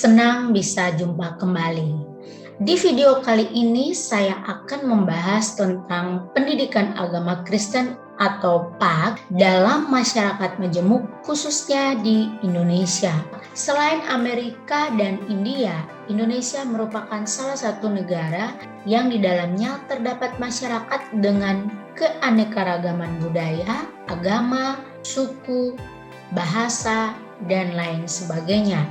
Senang bisa jumpa kembali. Di video kali ini saya akan membahas tentang pendidikan agama Kristen atau PAG dalam masyarakat majemuk khususnya di Indonesia. Selain Amerika dan India, Indonesia merupakan salah satu negara yang di dalamnya terdapat masyarakat dengan keanekaragaman budaya, agama, suku, bahasa, dan lain sebagainya.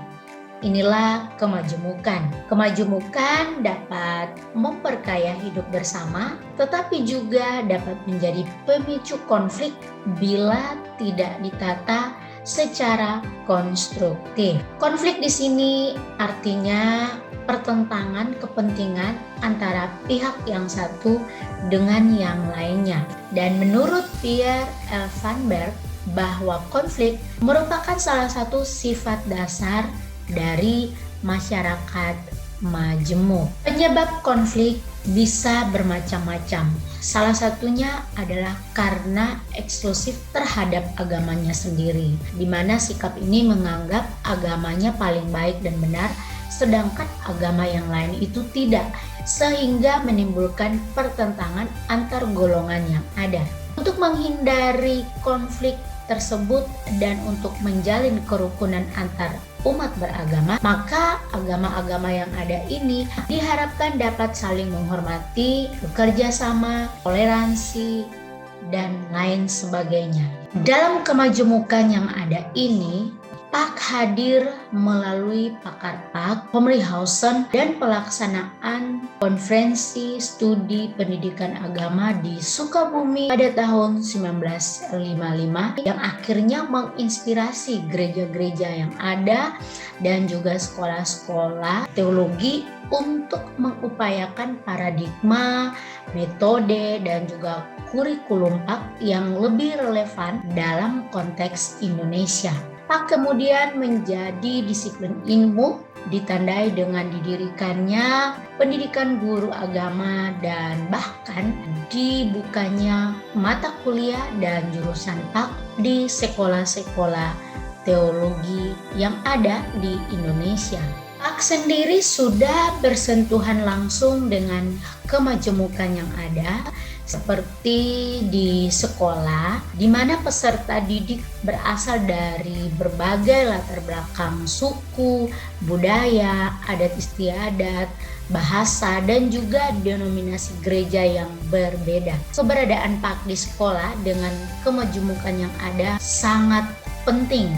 Inilah kemajemukan. Kemajemukan dapat memperkaya hidup bersama, tetapi juga dapat menjadi pemicu konflik bila tidak ditata secara konstruktif. Konflik di sini artinya pertentangan kepentingan antara pihak yang satu dengan yang lainnya. Dan menurut Pierre L. Van Berg, bahwa konflik merupakan salah satu sifat dasar dari masyarakat majemuk. Penyebab konflik bisa bermacam-macam. Salah satunya adalah karena eksklusif terhadap agamanya sendiri, di mana sikap ini menganggap agamanya paling baik dan benar, sedangkan agama yang lain itu tidak, sehingga menimbulkan pertentangan antar golongan yang ada. Untuk menghindari konflik tersebut dan untuk menjalin kerukunan antar umat beragama, maka agama-agama yang ada ini diharapkan dapat saling menghormati, bekerja sama, toleransi, dan lain sebagainya. Dalam kemajemukan yang ada ini, PAG hadir melalui pakar PAG, Homerihausen, dan pelaksanaan konferensi studi pendidikan agama di Sukabumi pada tahun 1955 yang akhirnya menginspirasi gereja-gereja yang ada dan juga sekolah-sekolah teologi untuk mengupayakan paradigma, metode, dan juga kurikulum PAG yang lebih relevan dalam konteks Indonesia. PAG kemudian menjadi disiplin ilmu ditandai dengan didirikannya pendidikan guru agama dan bahkan dibukanya mata kuliah dan jurusan PAG di sekolah-sekolah teologi yang ada di Indonesia. PAG sendiri sudah bersentuhan langsung dengan kemajemukan yang ada, seperti di sekolah di mana peserta didik berasal dari berbagai latar belakang suku, budaya, adat istiadat, bahasa, dan juga denominasi gereja yang berbeda. Keberadaan PAG di sekolah dengan kemajemukan yang ada sangat penting.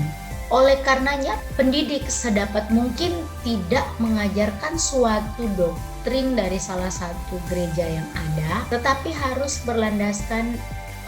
Oleh karenanya, pendidik sedapat mungkin tidak mengajarkan suatu doktrin dari salah satu gereja yang ada, tetapi harus berlandaskan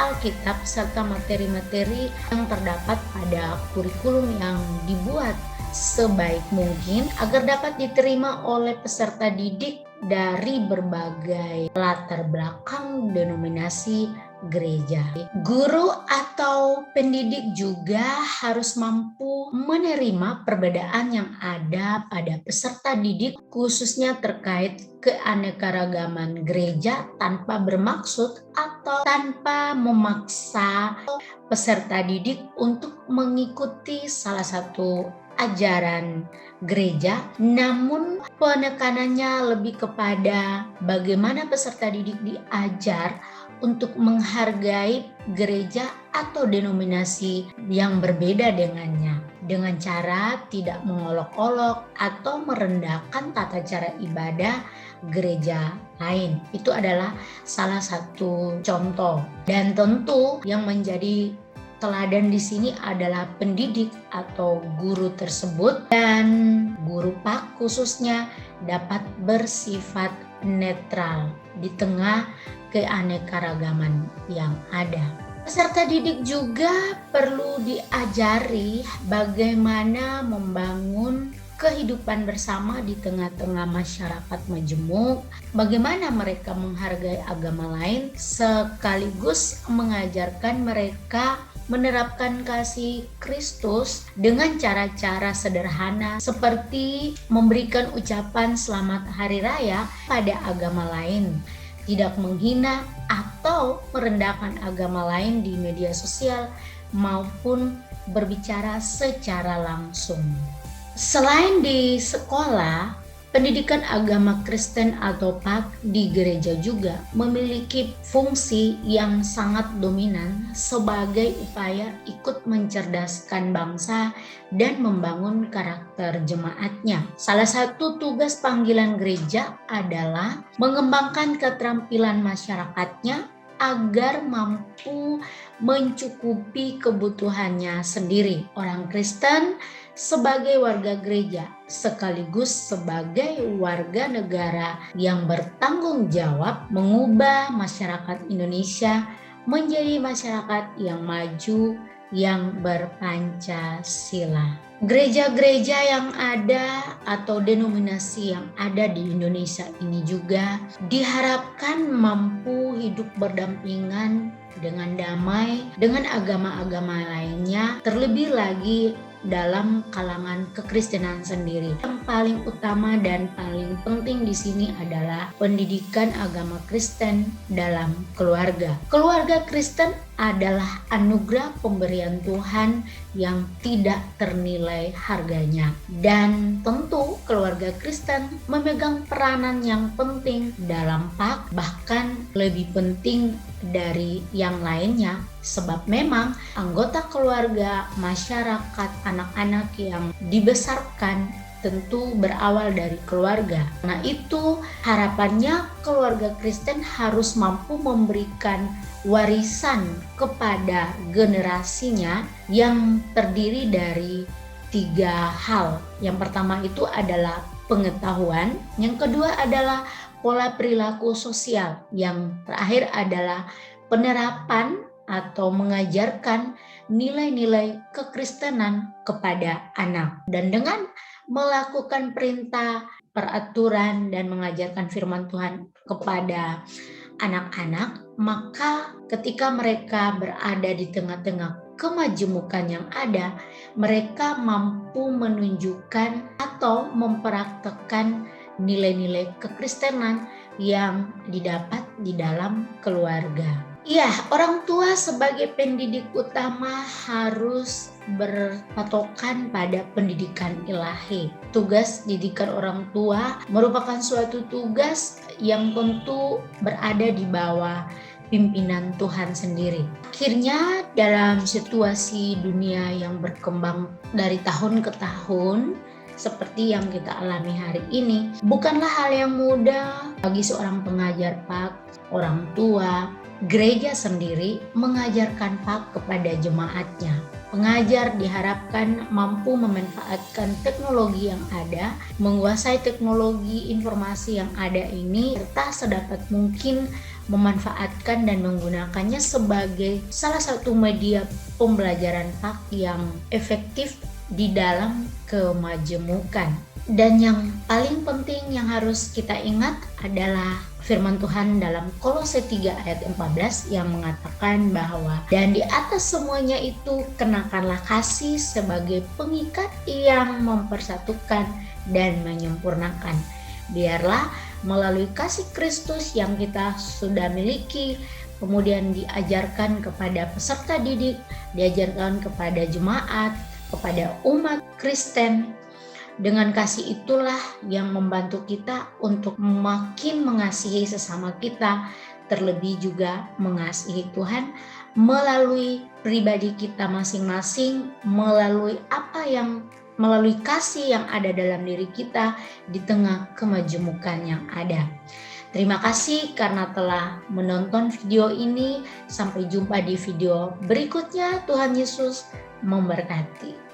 Alkitab serta materi-materi yang terdapat pada kurikulum yang dibuat sebaik mungkin agar dapat diterima oleh peserta didik dari berbagai latar belakang denominasi gereja. Guru atau pendidik juga harus mampu menerima perbedaan yang ada pada peserta didik, khususnya terkait keanekaragaman gereja tanpa bermaksud atau tanpa memaksa peserta didik untuk mengikuti salah satu ajaran gereja, namun penekanannya lebih kepada bagaimana peserta didik diajar untuk menghargai gereja atau denominasi yang berbeda dengannya, dengan cara tidak mengolok-olok atau merendahkan tata cara ibadah gereja lain. Itu adalah salah satu contoh. Dan tentu yang menjadi teladan di sini adalah pendidik atau guru tersebut, dan guru PAG khususnya dapat bersifat netral di tengah keanekaragaman yang ada. Peserta didik juga perlu diajari bagaimana membangun kehidupan bersama di tengah-tengah masyarakat majemuk, bagaimana mereka menghargai agama lain, sekaligus mengajarkan mereka menerapkan kasih Kristus dengan cara-cara sederhana seperti memberikan ucapan selamat hari raya pada agama lain, tidak menghina atau merendahkan agama lain di media sosial maupun berbicara secara langsung. Selain di sekolah, pendidikan agama Kristen atau PAK di gereja juga memiliki fungsi yang sangat dominan sebagai upaya ikut mencerdaskan bangsa dan membangun karakter jemaatnya. Salah satu tugas panggilan gereja adalah mengembangkan keterampilan masyarakatnya agar mampu mencukupi kebutuhannya sendiri. Orang Kristen sebagai warga gereja sekaligus sebagai warga negara yang bertanggung jawab mengubah masyarakat Indonesia menjadi masyarakat yang maju, yang berpancasila. Gereja-gereja yang ada atau denominasi yang ada di Indonesia ini juga diharapkan mampu hidup berdampingan dengan damai dengan agama-agama lainnya, terlebih lagi dalam kalangan kekristenan sendiri. Yang paling utama dan paling penting di sini adalah pendidikan agama Kristen dalam keluarga. Keluarga Kristen adalah anugerah pemberian Tuhan yang tidak ternilai harganya. Dan tentu keluarga Kristen memegang peranan yang penting dalam PAK, bahkan lebih penting dari yang lainnya, sebab memang anggota keluarga, masyarakat, anak-anak yang dibesarkan tentu berawal dari keluarga. Nah, itu harapannya keluarga Kristen harus mampu memberikan warisan kepada generasinya yang terdiri dari 3 hal. Yang pertama itu adalah pengetahuan, yang kedua adalah pola perilaku sosial, yang terakhir adalah penerapan atau mengajarkan nilai-nilai kekristenan kepada anak. Dan dengan melakukan perintah, peraturan, dan mengajarkan firman Tuhan kepada anak-anak, maka ketika mereka berada di tengah-tengah kemajemukan yang ada, mereka mampu menunjukkan atau mempraktekkan nilai-nilai kekristenan yang didapat di dalam keluarga. Iya, orang tua sebagai pendidik utama harus berpatokan pada pendidikan ilahi. Tugas didikan orang tua merupakan suatu tugas yang tentu berada di bawah pimpinan Tuhan sendiri. Akhirnya dalam situasi dunia yang berkembang dari tahun ke tahun, seperti yang kita alami hari ini, bukanlah hal yang mudah bagi seorang pengajar PAK, orang tua, gereja sendiri mengajarkan PAK kepada jemaatnya. Pengajar diharapkan mampu memanfaatkan teknologi yang ada, menguasai teknologi informasi yang ada ini, serta sedapat mungkin memanfaatkan dan menggunakannya sebagai salah satu media pembelajaran PAK yang efektif di dalam kemajemukan. Dan yang paling penting yang harus kita ingat adalah firman Tuhan dalam Kolose 3 ayat 14 yang mengatakan bahwa dan di atas semuanya itu kenakanlah kasih sebagai pengikat yang mempersatukan dan menyempurnakan. Biarlah melalui kasih Kristus yang kita sudah miliki, kemudian diajarkan kepada peserta didik, diajarkan kepada jemaat, kepada umat Kristen. Dengan kasih itulah yang membantu kita untuk makin mengasihi sesama kita, terlebih juga mengasihi Tuhan melalui pribadi kita masing-masing, melalui kasih yang ada dalam diri kita di tengah kemajemukan yang ada. Terima kasih karena telah menonton video ini. Sampai jumpa di video berikutnya. Tuhan Yesus memberkati.